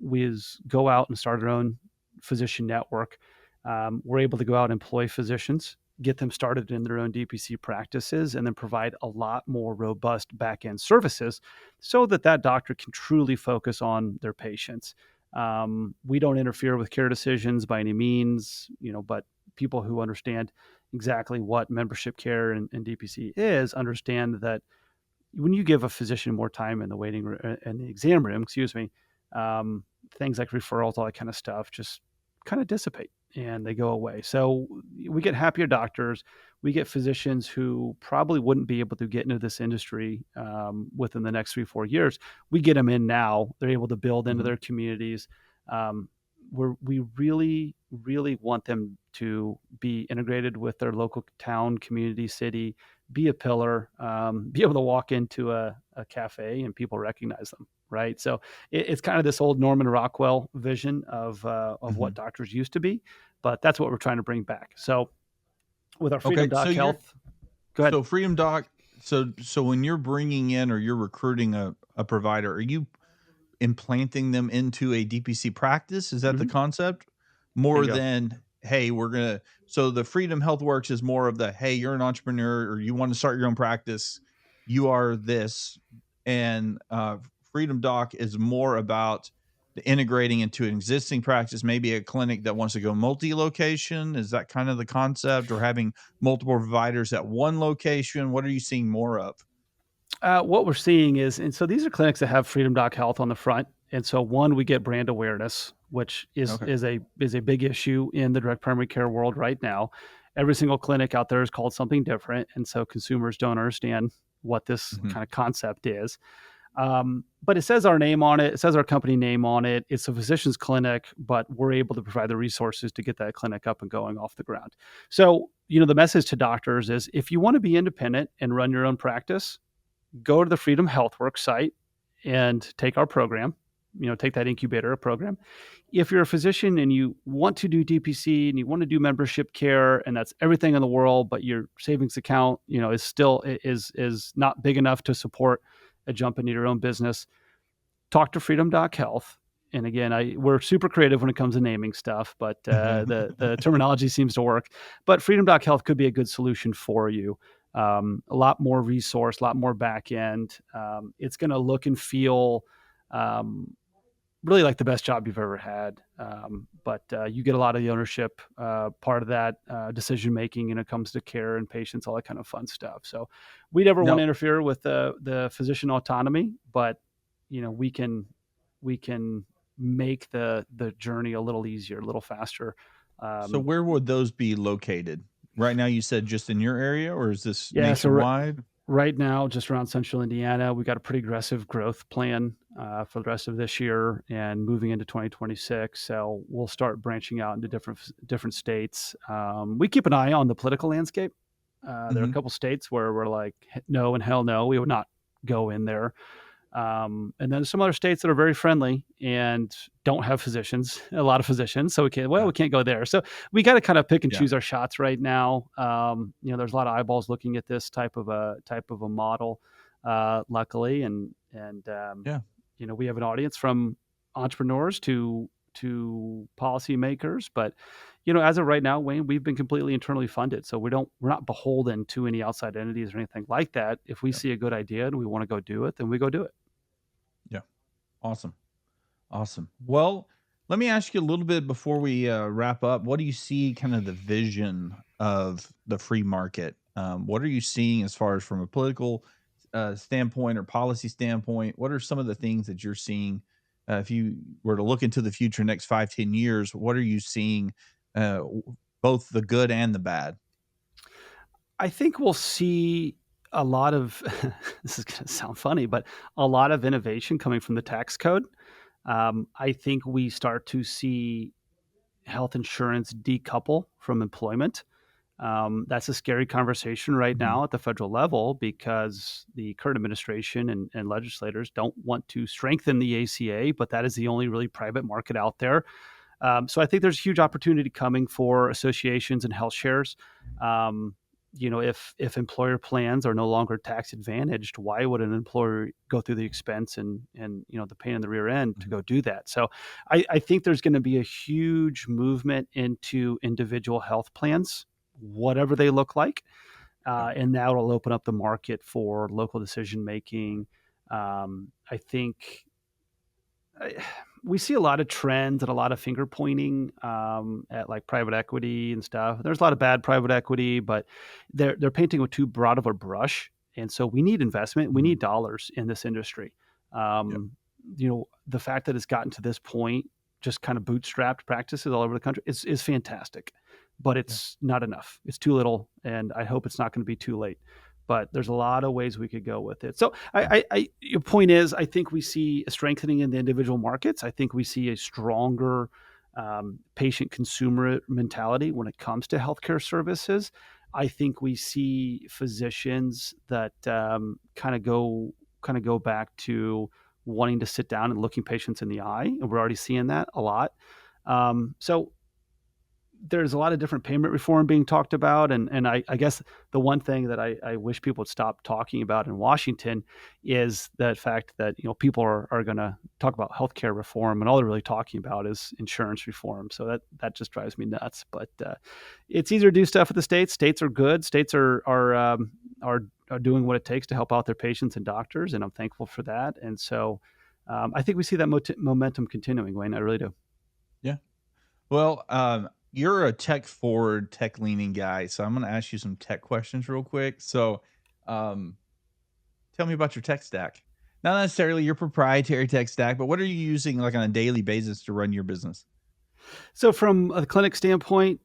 was go out and start our own physician network. We're able to go out and employ physicians, get them started in their own DPC practices, and then provide a lot more robust back-end services so that doctor can truly focus on their patients. We don't interfere with care decisions by any means, but people who understand exactly what membership care and DPC is understand that when you give a physician more time in the waiting room, in the exam room, excuse me, um, things like referrals, all that kind of stuff, just kind of dissipate and they go away. So we get happier doctors. We get physicians who probably wouldn't be able to get into this industry within the next 3-4 years. We get them in now. They're able to build into Mm-hmm. their communities. Um, we really, really want them to be integrated with their local town, community, city, be a pillar, be able to walk into a cafe and people recognize them, right? So it's kind of this old Norman Rockwell vision of Mm-hmm. what doctors used to be, but that's what we're trying to bring back. So with our Freedom Okay, so Doc you're Health, go ahead. Freedom Doc. So when you're bringing in or you're recruiting a provider, are you implanting them into a DPC practice? Is that the Hmm. concept? There More you go. than, hey, we're gonna. So the Freedom Health Works is more of the, hey, you're an entrepreneur or you want to start your own practice, you are this, and Freedom Doc is more about the integrating into an existing practice, maybe a clinic that wants to go multi-location. Is that kind of the concept, or having multiple providers at one location? What are you seeing more of? What we're seeing is, and so these are clinics that have Freedom Doc Health on the front, and so one, we get brand awareness, which is Okay. is a is a big issue in the direct primary care world right now. Every single clinic out there is called something different, and so consumers don't understand what this Hmm. kind of concept is. But it says our name on it. It says our company name on it. It's a physician's clinic, but we're able to provide the resources to get that clinic up and going off the ground. So, the message to doctors is if you want to be independent and run your own practice, go to the Freedom HealthWorks site and take our program, take that incubator program. If you're a physician and you want to do DPC and you want to do membership care and that's everything in the world, but your savings account, is still is not big enough to support a jump into your own business, talk to freedom.health. And again, we're super creative when it comes to naming stuff, but the terminology seems to work. But freedom.health could be a good solution for you. A lot more resource, a lot more back end. It's going to look and feel really like the best job you've ever had. But you get a lot of the ownership part of that decision making when it comes to care and patients, all that kind of fun stuff. So we never want to interfere with the physician autonomy, but we can make the journey a little easier, a little faster. So where would those be located? Right now, you said just in your area, or is this nationwide? So right now, just around central Indiana, we got a pretty aggressive growth plan for the rest of this year and moving into 2026. So we'll start branching out into different states. We keep an eye on the political landscape. There are a couple states where we're like, no and hell no, we would not go in there. And then some other states that are very friendly and don't have a lot of physicians. So we can't go there. So we got to kind of pick and choose our shots right now. There's a lot of eyeballs looking at this type of a model, luckily. And we have an audience from entrepreneurs to policymakers, but as of right now, Wayne, we've been completely internally funded. So we're not beholden to any outside entities or anything like that. If we see a good idea and we want to go do it, then we go do it. Yeah. Awesome. Well, let me ask you a little bit before we wrap up. What do you see kind of the vision of the free market? What are you seeing as far as from a political standpoint or policy standpoint? What are some of the things that you're seeing? If you were to look into the future, next 5-10 years, what are you seeing, both the good and the bad? I think we'll see a lot of, this is going to sound funny, but a lot of innovation coming from the tax code. I think we start to see health insurance decouple from employment. That's a scary conversation right now at the federal level because the current administration and legislators don't want to strengthen the ACA, but that is the only really private market out there. So I think there's a huge opportunity coming for associations and health shares. If employer plans are no longer tax advantaged, why would an employer go through the expense and the pain in the rear end to go do that? So I think there's going to be a huge movement into individual health plans, whatever they look like. And that will open up the market for local decision making. I think we see a lot of trends and a lot of finger pointing at like private equity and stuff. There's a lot of bad private equity, but they're painting with too broad of a brush. And so we need investment. We need dollars in this industry. The fact that it's gotten to this point, just kind of bootstrapped practices all over the country is fantastic, but it's not enough. It's too little. And I hope it's not going to be too late. But there's a lot of ways we could go with it. So your point is, I think we see a strengthening in the individual markets. I think we see a stronger patient consumer mentality when it comes to healthcare services. I think we see physicians that kind of go back to wanting to sit down and looking patients in the eye, and we're already seeing that a lot. So there's a lot of different payment reform being talked about. And I guess the one thing that I wish people would stop talking about in Washington is that fact that, people are going to talk about healthcare reform and all they're really talking about is insurance reform. So that just drives me nuts, but it's easier to do stuff with the states. States are good. States are doing what it takes to help out their patients and doctors. And I'm thankful for that. And so I think we see that momentum continuing, Wayne. I really do. Yeah. Well, you're a tech forward, tech leaning guy. So I'm going to ask you some tech questions real quick. So, tell me about your tech stack, not necessarily your proprietary tech stack, but what are you using like on a daily basis to run your business? So from a clinic standpoint,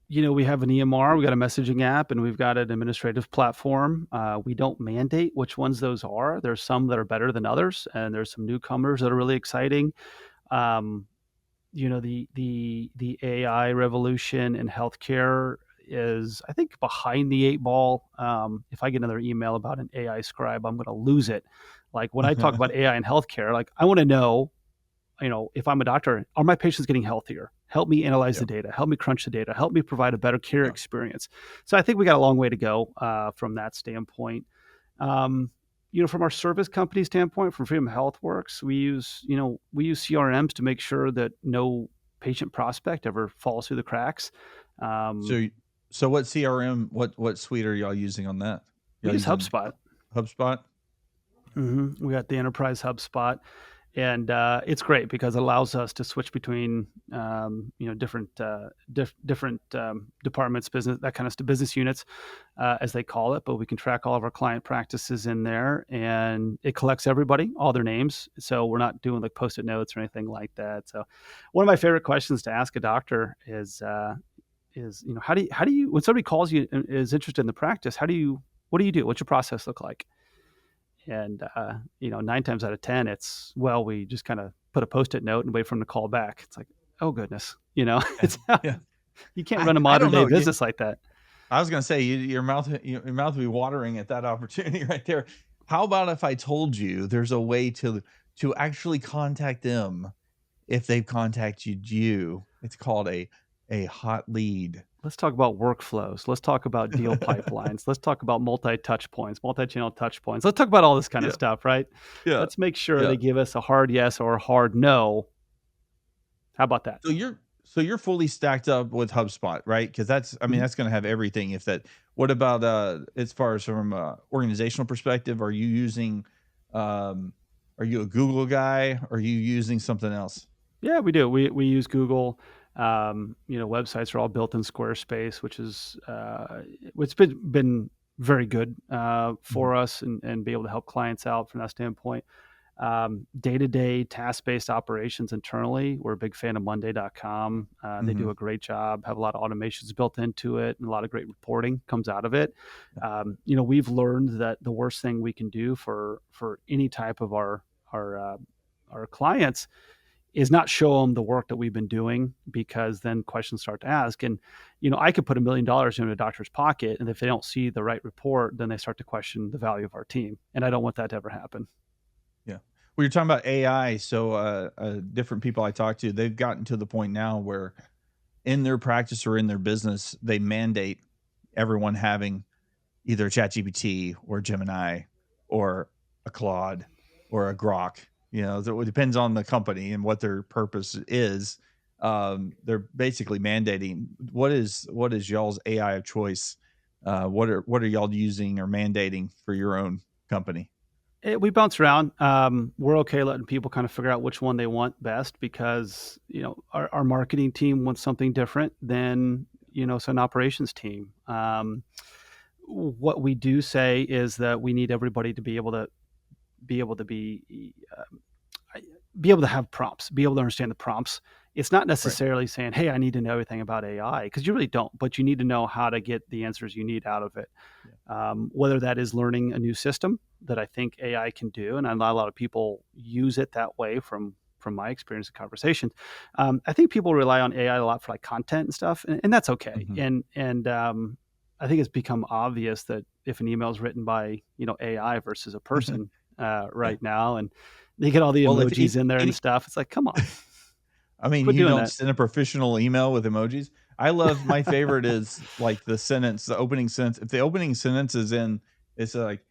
We have an EMR, we got a messaging app, and we've got an administrative platform. We don't mandate which ones those are. There's some that are better than others, and there's some newcomers that are really exciting. Um, the AI revolution in healthcare is, I think, behind the eight ball. If I get another email about an AI scribe, I'm going to lose it. Like when I talk about AI in healthcare, like I want to know, if I'm a doctor, are my patients getting healthier? Help me analyze Yeah. the data. Help me crunch the data. Help me provide a better care Yeah. experience. So I think we got a long way to go from that standpoint. Um, from our service company standpoint, from Freedom Health Works, we use CRMs to make sure that no patient prospect ever falls through the cracks. Um, So, so what CRM, what suite are y'all using on that? we Y'all use using HubSpot. HubSpot? We got the enterprise HubSpot, and it's great because it allows us to switch between different departments, business, that kind of stuff, business units, as they call it. But we can track all of our client practices in there, and it collects everybody, all their names. So we're not doing like post-it notes or anything like that. So one of my favorite questions to ask a doctor is how do you when somebody calls you and is interested in the practice, what do you do? What's your process look like? And 9 times out of 10, it's, well, we just kind of put a post-it note and wait for them to call back. It's like, oh goodness, it's Yeah. you can't run a I modern don't day know. business like that. I was gonna say your mouth will be watering at that opportunity right there. How about if I told you there's a way to actually contact them if they've contacted you? It's called a hot lead. Let's talk about workflows. Let's talk about deal pipelines. Let's talk about multi-touch points, multi-channel touch points. Let's talk about all this kind of Yeah. stuff, right? Yeah. Let's make sure Yeah. they give us a hard yes or a hard no. How about that? So you're fully stacked up with HubSpot, right? Because I mean, Mhm. that's going to have everything. If that, what about as far as from a organizational perspective? Are you using, um, are you a Google guy? Or are you using something else? Yeah, we do. We use Google. Websites are all built in Squarespace, which has been very good Mhm. for us and be able to help clients out from that standpoint. Day-to-day task-based operations internally, we're a big fan of Monday.com. They do Mhm. a great job, have a lot of automations built into it, and a lot of great reporting comes out of it. Yeah. We've learned that the worst thing we can do for any type of our clients is not show them the work that we've been doing, because then questions start to ask. And I could put $1 million into a doctor's pocket, and if they don't see the right report, then they start to question the value of our team, and I don't want that to ever happen. Yeah. Well, you're talking about AI. So, different people I talk to, they've gotten to the point now where in their practice or in their business, they mandate everyone having either a ChatGPT or Gemini or a Claude or a Grok. So it depends on the company and what their purpose is. They're basically mandating what is y'all's AI of choice. What are y'all using or mandating for your own company? We bounce around. We're okay letting people kind of figure out which one they want best, because our marketing team wants something different than so an operations team. What we do say is that we need everybody to be able to be able to have prompts, be able to understand the prompts. It's not Right. necessarily saying, "Hey, I need to know everything about AI," because you really don't. But you need to know how to get the answers you need out of it. Yeah. Whether that is learning a new system that I think AI can do, and not a lot of people use it that way from my experience and conversations. I think people rely on AI a lot for like content and stuff, and that's okay. Mhm. And I think it's become obvious that if an email is written by AI versus a person Yeah. right now, and they get all the Well, if emojis in there and stuff, it's like, come on, I mean, quit you doing don't that. send a professional email with emojis. I love my favorite is like the opening sentence. If the opening sentence is in, it's like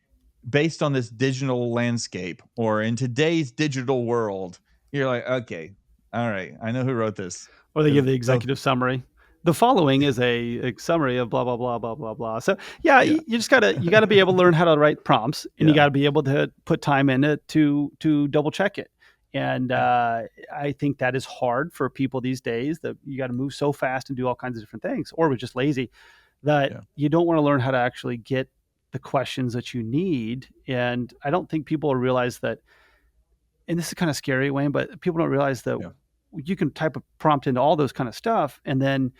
based on this digital landscape or in today's digital world, you're like, okay, all right, I know who wrote this. Or they give the So executive summary. The following is a summary of blah blah blah blah blah blah. So yeah, yeah, you just gotta be able to learn how to write prompts, and you yeah, got to be able to put time in it to double check it. And yeah, I think that is hard for people these days. That you got to move so fast and do all kinds of different things, or we're just lazy. That yeah. you don't want to learn how to actually get the questions that you need. And I don't think people realize that, and this is kind of scary, Wayne, but people don't realize that Yeah. you can type a prompt into all those kind of stuff, and then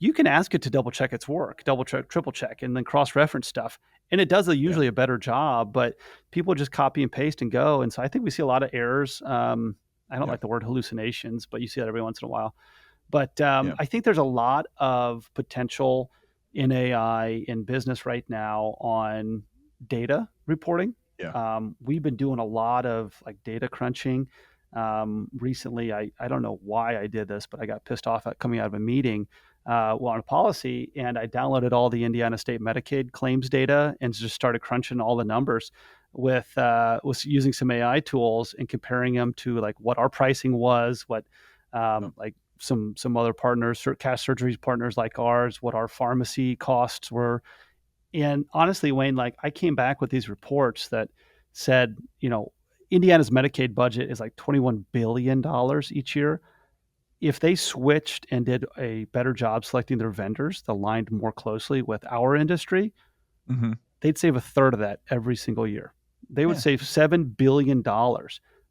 you can ask it to double check its work, double check, triple check, and then cross reference stuff. And it does Yeah. usually a better job, but people just copy and paste and go. And so I think we see a lot of errors. I don't Yeah. like the word hallucinations, but you see that every once in a while. But Yeah. I think there's a lot of potential in AI in business right now on data reporting. Yeah. We've been doing a lot of like data crunching. Recently, I don't know why I did this, but I got pissed off at coming out of a meeting on a policy, and I downloaded all the Indiana State Medicaid claims data and just started crunching all the numbers with using some AI tools and comparing them to like what our pricing was, what Yeah. like some other partners, cash surgeries partners like ours, what our pharmacy costs were. And honestly, Wayne, like I came back with these reports that said, Indiana's Medicaid budget is like $21 billion each year. If they switched and did a better job selecting their vendors that aligned more closely with our industry, Mm-hmm. they'd save a third of that every single year. They would Yeah. save $7 billion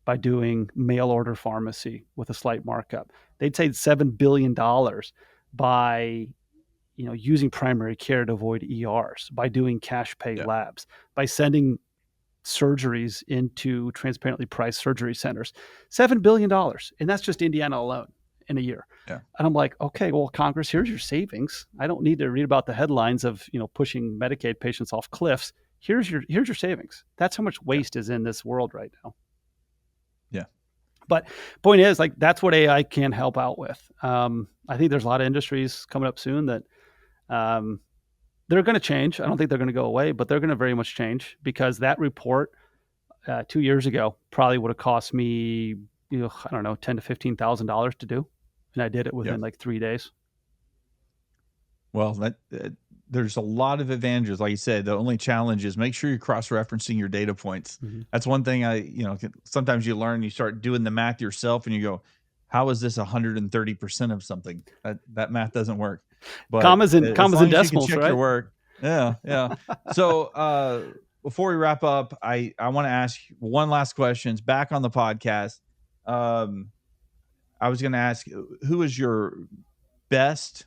by doing mail order pharmacy with a slight markup. They'd save $7 billion by using primary care to avoid ERs, by doing cash pay Yeah. labs, by sending surgeries into transparently priced surgery centers. $7 billion. And that's just Indiana alone in a year. Yeah. And I'm like, okay, well, Congress, here's your savings. I don't need to read about the headlines of, pushing Medicaid patients off cliffs. Here's your savings. That's how much waste is in this world right now. Yeah. But point is, like, that's what AI can help out with. I think there's a lot of industries coming up soon that they're going to change. I don't think they're going to go away, but they're going to very much change, because that report 2 years ago probably would have cost me, I don't know, $10,000 to $15,000 to do, and I did it within like 3 days. Well, there's a lot of advantages. Like you said, the only challenge is make sure you're cross-referencing your data points. Mm-hmm. That's one thing sometimes you learn, you start doing the math yourself and you go, how is this 130% of something? That math doesn't work. But commas and as long as decimals, you can check right? your work. Yeah. Yeah. So, before we wrap up, I want to ask one last question. It's back on the podcast. I was going to ask, who is your best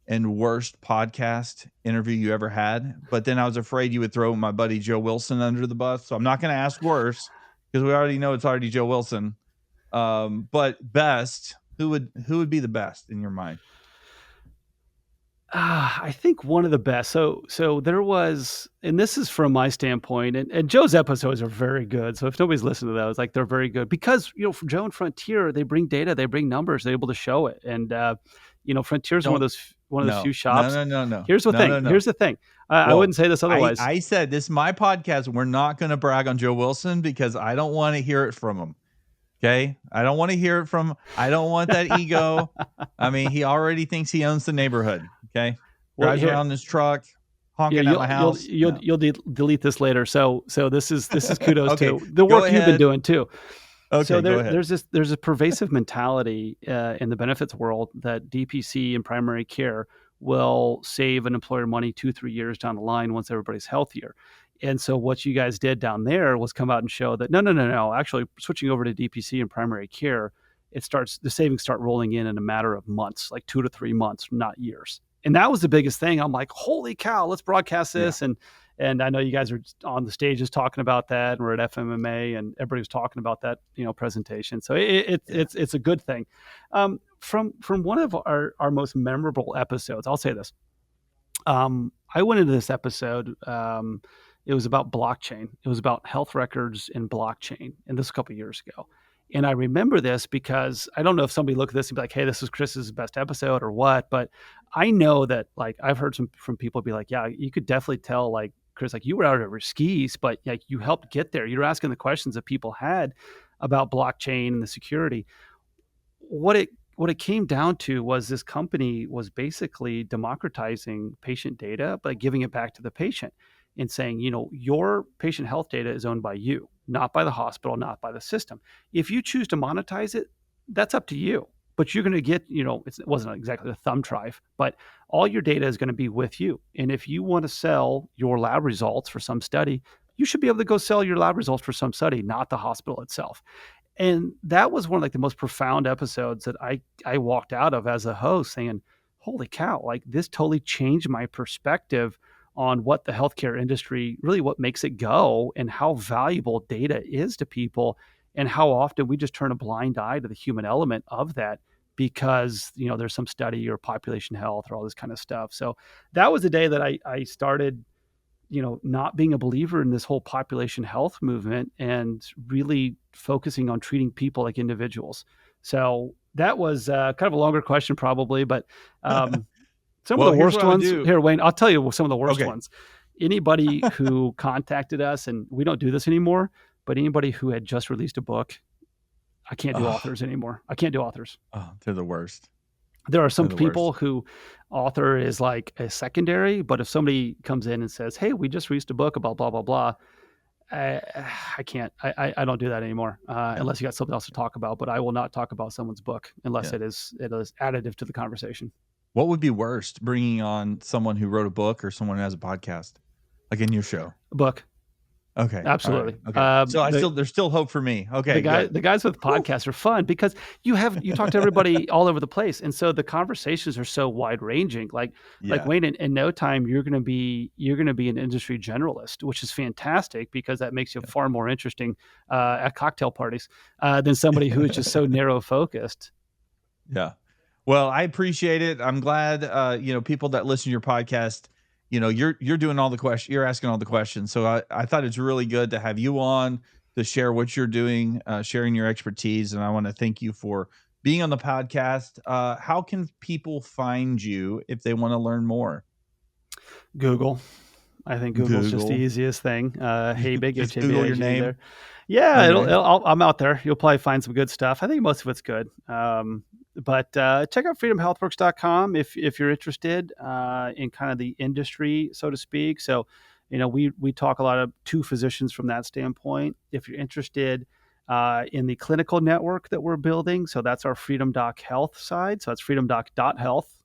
and worst podcast interview you ever had? But then I was afraid you would throw my buddy Joe Wilson under the bus. So I'm not going to ask worse, because we already know it's already Joe Wilson. But best, who would be the best in your mind? I think one of the best. So there was, and this is from my standpoint, and Joe's episodes are very good. So if nobody's listened to those, like, they're very good, because for Joe and Frontier, they bring data, they bring numbers, they're able to show it. And Frontier's one of those few shops. No. Here's the thing. Here's the thing. I wouldn't say this otherwise. I said this is my podcast. We're not going to brag on Joe Wilson, because I don't want to hear it from him. Okay. I don't want to hear it from, I don't want that ego. I mean, he already thinks he owns the neighborhood. Okay. Drives around in his truck, honking at my house. You'll delete this later. So this is kudos to the work you've been doing too. Okay. So go ahead. there's a pervasive mentality in the benefits world that DPC and primary care will save an employer money 2-3 years down the line once everybody's healthier. And so what you guys did down there was come out and show that no. Actually, switching over to DPC and primary care, the savings start rolling in a matter of months, like 2 to 3 months, not years. And that was the biggest thing. I'm like, holy cow, let's broadcast this. Yeah. And I know you guys are on the stages talking about that, and we're at FMMA, and everybody was talking about that, presentation. So it's a good thing. From one of our most memorable episodes, I'll say this. I went into this episode. It was about blockchain. It was about health records and blockchain, and this was a couple of years ago. And I remember this because I don't know if somebody looked at this and be like, hey, this is Chris's best episode or what, but I know that, like, I've heard from people be like, yeah, you could definitely tell, like, Chris, like, you were out at your skis, but like, you helped get there. You're asking the questions that people had about blockchain and the security. What it came down to was this company was basically democratizing patient data by giving it back to the patient and saying, your patient health data is owned by you, not by the hospital, not by the system. If you choose to monetize it, that's up to you. But you're going to get, it wasn't exactly a thumb drive, but all your data is going to be with you. And if you want to sell your lab results for some study, you should be able to go sell your lab results for some study, not the hospital itself. And that was one of, like, the most profound episodes that I walked out of as a host saying, holy cow, like this totally changed my perspective on what the healthcare industry, really what makes it go, and how valuable data is to people, and how often we just turn a blind eye to the human element of that because, there's some study or population health or all this kind of stuff. So that was the day that I started, not being a believer in this whole population health movement and really focusing on treating people like individuals. So that was kind of a longer question probably, but some of Well, the here's worst what I would ones do. here, Wayne, I'll tell you some of the worst Okay. ones. Anybody who contacted us, and we don't do this anymore, but anybody who had just released a book, I can't do Oh, authors anymore. I can't do authors. they're the worst. There are some They're the worst. people who author is like a secondary, but if somebody comes in and says, "Hey, we just released a book about blah blah blah," I can't. I don't do that anymore unless you got something else to talk about. But I will not talk about someone's book unless Yeah. it is additive to the conversation. What would be worst, bringing on someone who wrote a book or someone who has a podcast, like in your show? A book, Okay. All right. absolutely. Okay. So there's still hope for me. Okay. Good. The guys with podcasts are fun because you talk to everybody all over the place, and so the conversations are so wide ranging. Like Yeah. Wayne, in no time you're going to be an industry generalist, which is fantastic because that makes you far more interesting at cocktail parties than somebody who is just so narrow focused. Yeah. Well, I appreciate it. I'm glad, people that listen to your podcast, you're doing all the questions, you're asking all the questions. So I thought it's really good to have you on to share what you're doing, sharing your expertise. And I want to thank you for being on the podcast. How can people find you if they want to learn more? Google. I think Google's just the Google. easiest thing. Habig, Just H-A-B-I-G Google your name. there. Yeah, Okay. I'm out there. You'll probably find some good stuff. I think most of it's good. But check out freedomhealthworks.com if you're interested in kind of the industry, so to speak. So, we talk a lot to physicians from that standpoint. If you're interested in the clinical network that we're building, so that's our Freedom Doc Health side. So that's freedomdoc.health.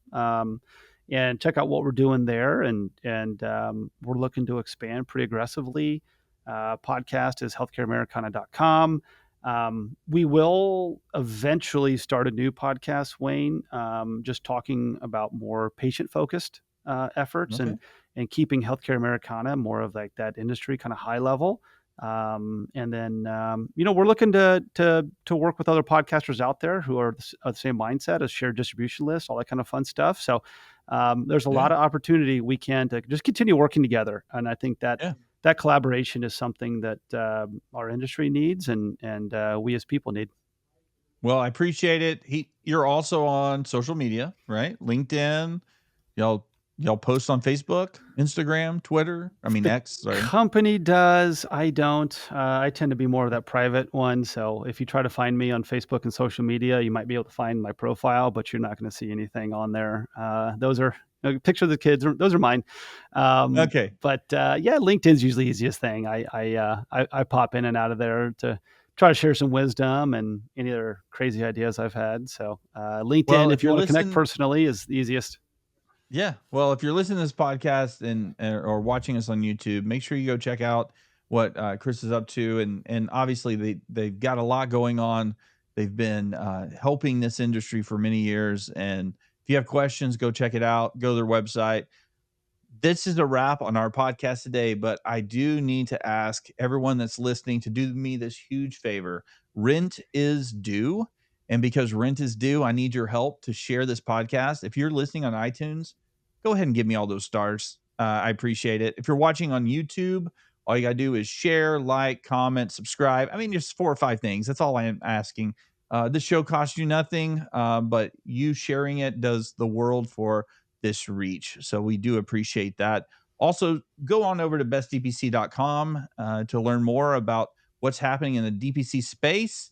And check out what we're doing there. And we're looking to expand pretty aggressively. Podcast is healthcareamericana.com. We will eventually start a new podcast, Wayne, just talking about more patient-focused efforts Okay. and keeping Healthcare Americana more of like that industry kind of high level. And then, we're looking to work with other podcasters out there who are the same mindset, as shared distribution lists, all that kind of fun stuff. So there's a lot of opportunity we can to just continue working together. And I think that that collaboration is something that our industry needs and we as people need. Well, I appreciate it. You're also on social media, right? LinkedIn. Y'all post on Facebook, Instagram, Twitter. I mean, X. Sorry. Company does. I don't. I tend to be more of that private one. So if you try to find me on Facebook and social media, you might be able to find my profile, but you're not going to see anything on there. Those are picture of the kids. Those are mine. Okay. But LinkedIn's usually the easiest thing. I pop in and out of there to try to share some wisdom and any other crazy ideas I've had. So LinkedIn, if you want to connect personally, is the easiest. Yeah. Well, if you're listening to this podcast or watching us on YouTube, make sure you go check out what Chris is up to. And obviously they've got a lot going on. They've been helping this industry for many years. And if you have questions, go check it out. Go to their website. This is a wrap on our podcast today, but I do need to ask everyone that's listening to do me this huge favor. Rent is due. And because rent is due, I need your help to share this podcast. If you're listening on iTunes, go ahead and give me all those stars. I appreciate it. If you're watching on YouTube, all you got to do is share, like, comment, subscribe. I mean, just 4 or 5 things. That's all I am asking. This show costs you nothing, but you sharing it does the world for this reach. So we do appreciate that. Also, go on over to bestdpc.com to learn more about what's happening in the DPC space.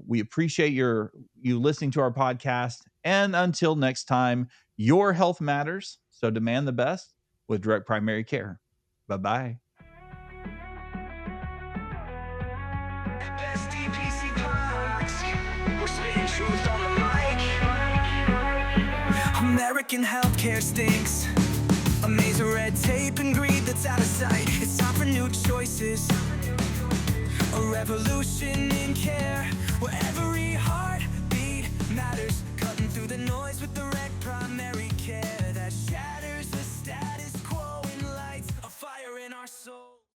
We appreciate you listening to our podcast. And until next time, your health matters. So demand the best with direct primary care. Bye-bye. American healthcare stinks. A maze of red tape and greed that's out of sight. It's time for new choices. A revolution in care where every heart